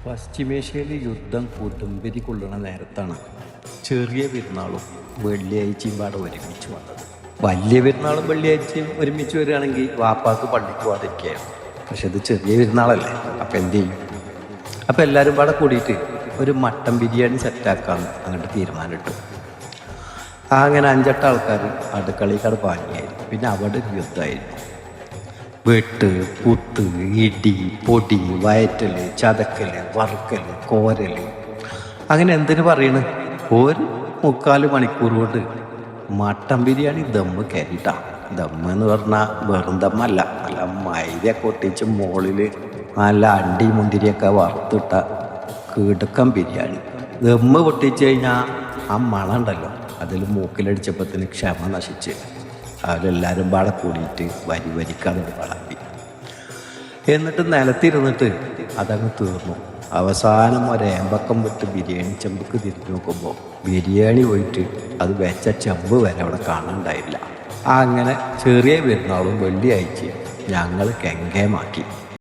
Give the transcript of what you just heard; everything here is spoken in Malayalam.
പശ്ചിമേഷ്യയിൽ യുദ്ധം കൊടുമ്പിരി കൊള്ളുന്ന നേരത്താണ് ചെറിയ പെരുന്നാളും വെള്ളിയാഴ്ചയും പാടെ ഒരുമിച്ച് വന്നത്. വലിയ പെരുന്നാളും വെള്ളിയാഴ്ചയും ഒരുമിച്ച് വരികയാണെങ്കിൽ വാപ്പാക്ക് പള്ളിക്ക് പോകാതിരിക്കുകയാണ്. പക്ഷെ ഇത് ചെറിയ പെരുന്നാളല്ലേ, അപ്പം എന്ത് ചെയ്യും? അപ്പം എല്ലാവരും പാടെ കൂടിയിട്ട് ഒരു മട്ടൻ ബിരിയാണി സെറ്റാക്കാമെന്ന് അങ്ങോട്ട് തീരുമാനമിട്ടു. അങ്ങനെ 5-8 ആൾക്കാർ അടുക്കളയിൽക്കാട് പാനിയായിരുന്നു. പിന്നെ അവിടെ ഒരു യുദ്ധമായിരുന്നു. വെട്ട്, കുത്ത്, ഇടി, പൊടി, വയറ്റല്, ചതക്കല്, വറുക്കല്, കോരല്, അങ്ങനെ എന്തിനു പറയണ്. ഒരു 3/4 മണിക്കൂർ കൊണ്ട് മട്ടൻ ബിരിയാണി ദമ്മ് കയറിയിട്ടാ. ദമ്മ് എന്ന് പറഞ്ഞാൽ വെറും ദമ്മല്ല, നല്ല മൈദയൊക്കെ ഒട്ടിച്ച് മുകളിൽ നല്ല അണ്ടി മുന്തിരിയൊക്കെ വറുത്തിട്ട കിടുക്കം ബിരിയാണി. ദമ്മ് പൊട്ടിച്ച് കഴിഞ്ഞാൽ ആ മണം ഉണ്ടല്ലോ, അതിൽ മൂക്കിലടിച്ചപ്പോഴത്തേന് ക്ഷമ നശിച്ച് അവരെല്ലാവരും പാടെ കൂടിയിട്ട് വരിക്കാതെ വളർത്തി. എന്നിട്ട് നിലത്തിരുന്നിട്ട് അതങ്ങ് തീർന്നു. അവസാനം ഒരേമ്പക്കം വിട്ട് ബിരിയാണി ചെമ്പക്ക് തിരിഞ്ഞു നോക്കുമ്പോൾ ബിരിയാണി പോയിട്ട് അത് വെച്ച ചെമ്പ് വരെ അവിടെ കാണാനുണ്ടായില്ല. അങ്ങനെ ചെറിയ പെരുന്നാളും വെള്ളിയാഴ്ച ഞങ്ങൾ കെങ്കേമാക്കി.